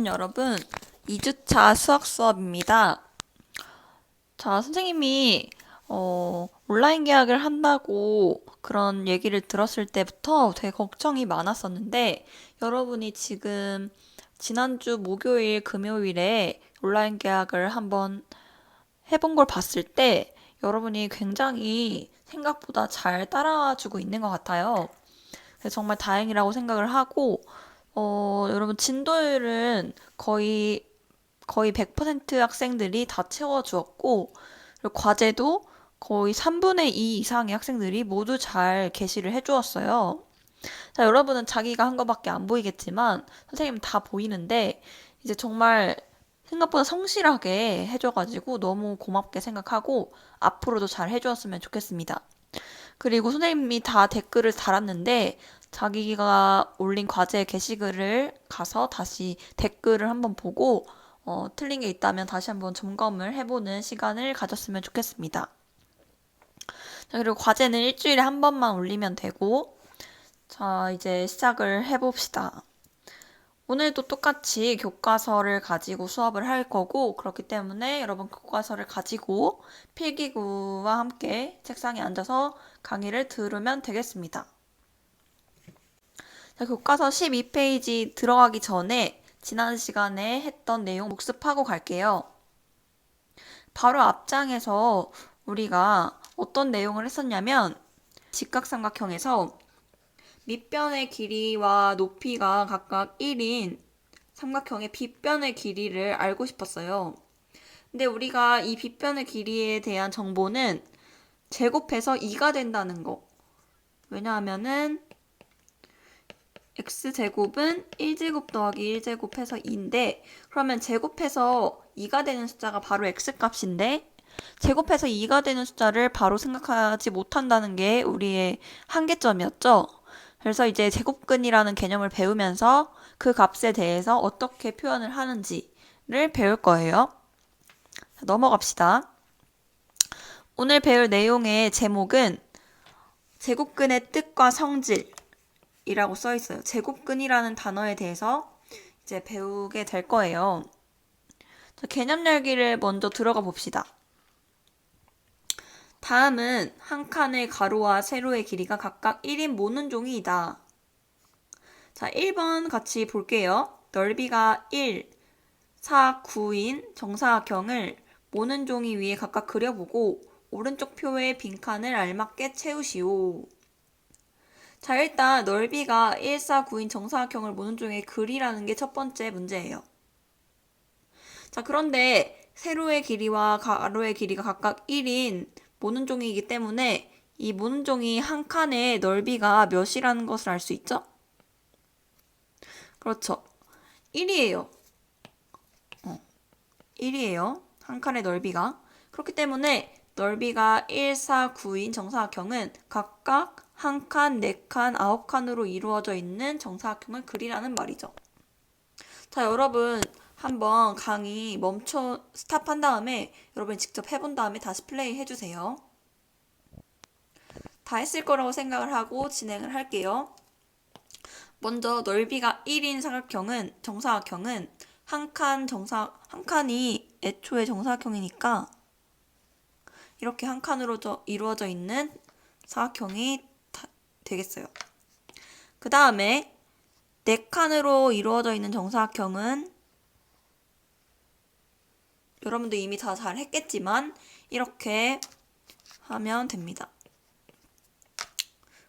여러분, 2주차 수학 수업입니다. 자, 선생님이 온라인 계약을 한다고 그런 얘기를 들었을 때부터 되게 걱정이 많았었는데, 여러분이 지금 지난주 목요일, 금요일에 온라인 계약을 한번 해본 걸 봤을 때, 여러분이 굉장히 생각보다 잘 따라와주고 있는 것 같아요. 그래서 정말 다행이라고 생각을 하고, 여러분 진도율은 거의 100% 학생들이 다 채워주었고, 그리고 과제도 거의 3분의 2 이상의 학생들이 모두 잘 게시를 해주었어요. 자, 여러분은 자기가 한 거밖에 안 보이겠지만, 선생님 다 보이는데, 이제 정말 생각보다 성실하게 해줘가지고 너무 고맙게 생각하고, 앞으로도 잘 해주었으면 좋겠습니다. 그리고 선생님이 다 댓글을 달았는데 자기가 올린 과제 게시글을 가서 다시 댓글을 한번 보고 틀린 게 있다면 다시 한번 점검을 해보는 시간을 가졌으면 좋겠습니다. 자, 그리고 과제는 일주일에 한 번만 올리면 되고, 자, 이제 시작을 해봅시다. 오늘도 똑같이 교과서를 가지고 수업을 할 거고, 그렇기 때문에 여러분 교과서를 가지고 필기구와 함께 책상에 앉아서 강의를 들으면 되겠습니다. 자, 교과서 12페이지 들어가기 전에 지난 시간에 했던 내용 복습하고 갈게요. 바로 앞장에서 우리가 어떤 내용을 했었냐면, 직각삼각형에서 밑변의 길이와 높이가 각각 1인 삼각형의 빗변의 길이를 알고 싶었어요. 근데 우리가 이 빗변의 길이에 대한 정보는 제곱해서 2가 된다는 거. 왜냐하면은 x제곱은 1제곱 더하기 1제곱 해서 2인데, 그러면 제곱해서 2가 되는 숫자가 바로 x값인데, 제곱해서 2가 되는 숫자를 바로 생각하지 못한다는 게 우리의 한계점이었죠. 그래서 이제 제곱근이라는 개념을 배우면서 그 값에 대해서 어떻게 표현을 하는지를 배울 거예요. 넘어갑시다. 오늘 배울 내용의 제목은 제곱근의 뜻과 성질이라고 써 있어요. 제곱근이라는 단어에 대해서 이제 배우게 될 거예요. 개념 열기를 먼저 들어가 봅시다. 다음은 한 칸의 가로와 세로의 길이가 각각 1인 모는 종이이다. 자, 1번 같이 볼게요. 넓이가 1, 4, 9인 정사각형을 모는 종이 위에 각각 그려보고 오른쪽 표의 빈칸을 알맞게 채우시오. 자, 일단 넓이가 1, 4, 9인 정사각형을 모는 종이에 그리라는 게 첫 번째 문제예요. 자, 그런데 세로의 길이와 가로의 길이가 각각 1인 모는 종이이기 때문에 이 모는 종이 한 칸의 넓이가 몇이라는 것을 알 수 있죠? 그렇죠. 1이에요. 1이에요. 한 칸의 넓이가. 그렇기 때문에 넓이가 1, 4, 9인 정사각형은 각각 한 칸, 네 칸, 9칸으로 이루어져 있는 정사각형을 그리라는 말이죠. 자, 여러분 한번 강의 멈춰 스탑한 다음에 여러분이 직접 해본 다음에 다시 플레이 해주세요. 다 했을 거라고 생각을 하고 진행을 할게요. 먼저 넓이가 1인 정사각형은 한 칸이 애초에 정사각형이니까 이렇게 한 칸으로 이루어져 있는 사각형이 되겠어요. 그 다음에 네 칸으로 이루어져 있는 정사각형은 여러분도 이미 다 잘 했겠지만 이렇게 하면 됩니다.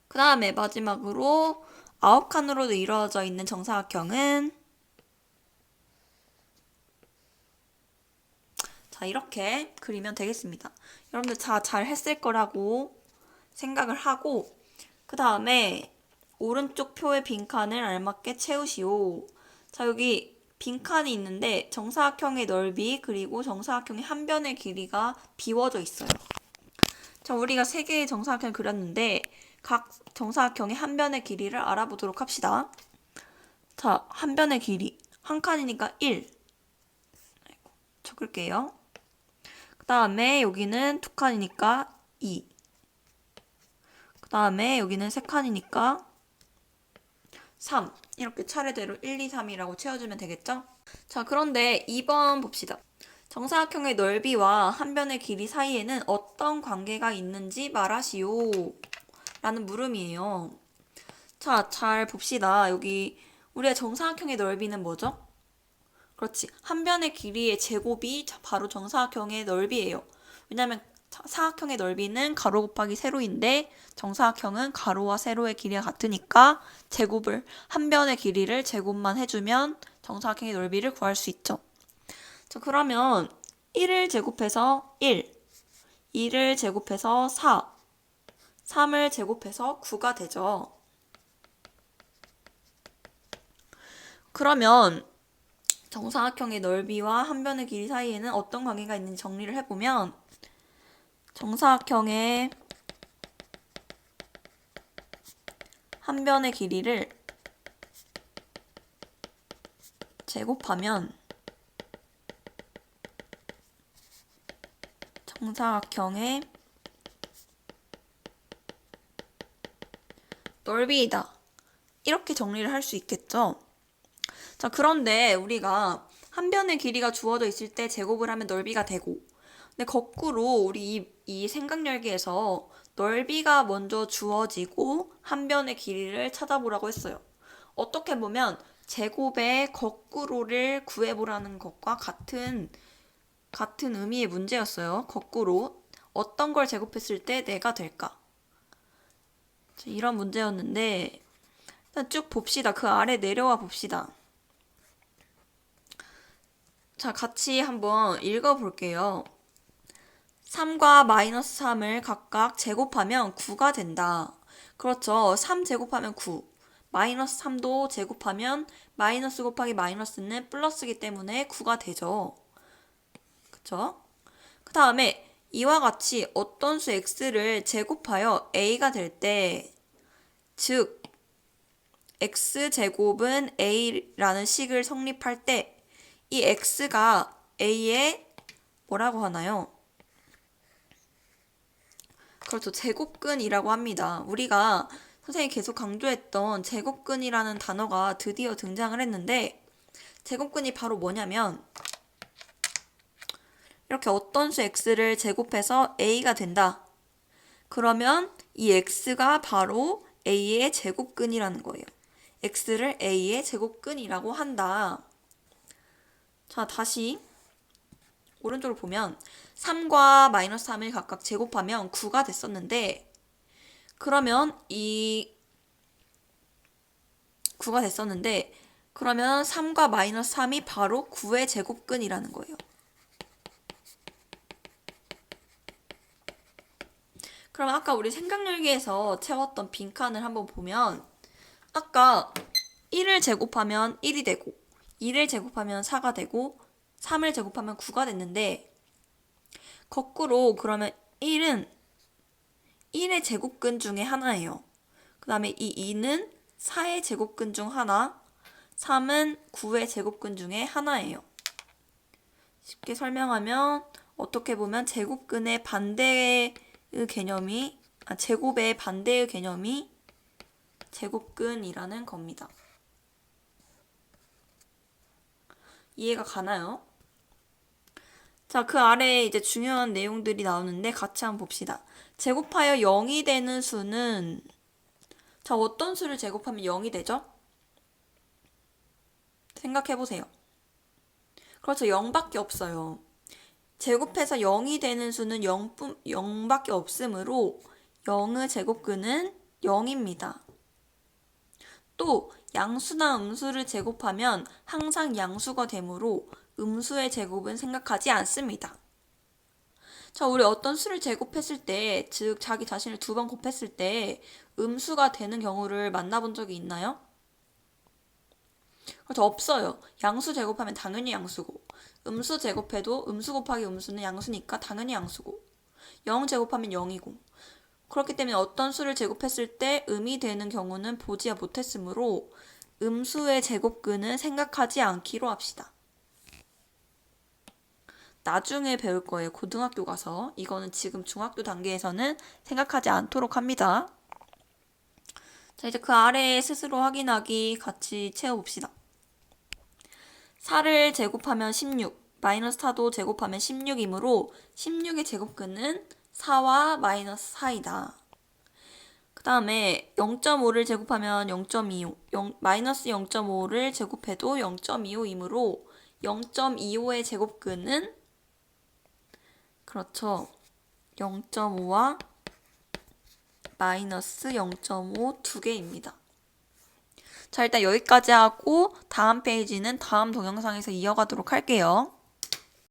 그 다음에 마지막으로 9칸으로도 이루어져 있는 정사각형은 자, 이렇게 그리면 되겠습니다. 여러분들 다 잘 했을 거라고 생각을 하고 그 다음에 오른쪽 표의 빈칸을 알맞게 채우시오. 자, 여기 빈칸이 있는데 정사각형의 넓이 그리고 정사각형의 한 변의 길이가 비워져 있어요. 자, 우리가 세 개의 정사각형을 그렸는데 각 정사각형의 한 변의 길이를 알아보도록 합시다. 자, 한 변의 길이 한 칸이니까 1 적을게요. 그 다음에 여기는 두 칸이니까 2. 그 다음에 여기는 세 칸이니까 3. 이렇게 차례대로 1, 2, 3이라고 채워주면 되겠죠? 자, 그런데 2번 봅시다. 정사각형의 넓이와 한 변의 길이 사이에는 어떤 관계가 있는지 말하시오. 라는 물음이에요. 자, 잘 봅시다. 여기 우리의 정사각형의 넓이는 뭐죠? 그렇지. 한 변의 길이의 제곱이 바로 정사각형의 넓이에요. 왜냐하면 사각형의 넓이는 가로 곱하기 세로인데 정사각형은 가로와 세로의 길이가 같으니까 제곱을 한 변의 길이를 제곱만 해주면 정사각형의 넓이를 구할 수 있죠. 자, 그러면 1을 제곱해서 1, 2를 제곱해서 4, 3을 제곱해서 9가 되죠. 그러면 정사각형의 넓이와 한 변의 길이 사이에는 어떤 관계가 있는지 정리를 해보면 정사각형의 한 변의 길이를 제곱하면 정사각형의 넓이이다. 이렇게 정리를 할 수 있겠죠. 자, 그런데 우리가 한 변의 길이가 주어져 있을 때 제곱을 하면 넓이가 되고, 근데 거꾸로 우리 이 생각열기에서 넓이가 먼저 주어지고 한 변의 길이를 찾아보라고 했어요. 어떻게 보면 제곱의 거꾸로를 구해보라는 것과 같은 의미의 문제였어요. 거꾸로 어떤 걸 제곱했을 때 내가 될까? 자, 이런 문제였는데 일단 쭉 봅시다. 그 아래 내려와 봅시다. 자, 같이 한번 읽어볼게요. 3과 마이너스 3을 각각 제곱하면 9가 된다. 그렇죠. 3 제곱하면 9. 마이너스 3도 제곱하면 마이너스 곱하기 마이너스는 플러스이기 때문에 9가 되죠. 그쵸? 그 다음에 이와 같이 어떤 수 x를 제곱하여 a가 될 때, 즉 x제곱은 a라는 식을 성립할 때 이 x가 a의 뭐라고 하나요? 그렇죠. 제곱근이라고 합니다. 우리가 선생님이 계속 강조했던 제곱근이라는 단어가 드디어 등장을 했는데 제곱근이 바로 뭐냐면 이렇게 어떤 수 x를 제곱해서 a가 된다. 그러면 이 x가 바로 a의 제곱근이라는 거예요. x를 a의 제곱근이라고 한다. 자, 다시 오른쪽으로 보면 3과 마이너스 3을 각각 제곱하면 9가 됐었는데 그러면 이 9가 됐었는데 그러면 3과 마이너스 3이 바로 9의 제곱근이라는 거예요. 그럼 아까 우리 생각열기에서 채웠던 빈칸을 한번 보면 아까 1을 제곱하면 1이 되고 2를 제곱하면 4가 되고 3을 제곱하면 9가 됐는데 거꾸로 그러면 1은 1의 제곱근 중에 하나예요. 그 다음에 이 2는 4의 제곱근 중 하나, 3은 9의 제곱근 중에 하나예요. 쉽게 설명하면 어떻게 보면 제곱근의 반대의 개념이 제곱의 반대의 개념이 제곱근이라는 겁니다. 이해가 가나요? 자, 그 아래에 이제 중요한 내용들이 나오는데 같이 한번 봅시다. 제곱하여 0이 되는 수는 자, 어떤 수를 제곱하면 0이 되죠? 생각해보세요. 그렇죠. 0밖에 없어요. 제곱해서 0이 되는 수는 0밖에 없으므로 0의 제곱근은 0입니다. 또 양수나 음수를 제곱하면 항상 양수가 되므로 음수의 제곱은 생각하지 않습니다. 자, 우리 어떤 수를 제곱했을 때, 즉 자기 자신을 2번 곱했을 때 음수가 되는 경우를 만나본 적이 있나요? 그렇죠. 없어요. 양수 제곱하면 당연히 양수고 음수 제곱해도 음수 곱하기 음수는 양수니까 당연히 양수고 0 제곱하면 0이고 그렇기 때문에 어떤 수를 제곱했을 때 음이 되는 경우는 보지 못했으므로 음수의 제곱근은 생각하지 않기로 합시다. 나중에 배울 거예요. 고등학교 가서. 이거는 지금 중학교 단계에서는 생각하지 않도록 합니다. 자, 이제 그 아래에 스스로 확인하기 같이 채워봅시다. 4를 제곱하면 16, 마이너스 4도 제곱하면 16이므로 16의 제곱근은 4와 마이너스 4이다. 그 다음에 0.5를 제곱하면 0.25, 마이너스 0.5를 제곱해도 0.25이므로 0.25의 제곱근은 그렇죠. 0.5와 마이너스 0.5 두 개입니다. 자, 일단 여기까지 하고 다음 페이지는 다음 동영상에서 이어가도록 할게요.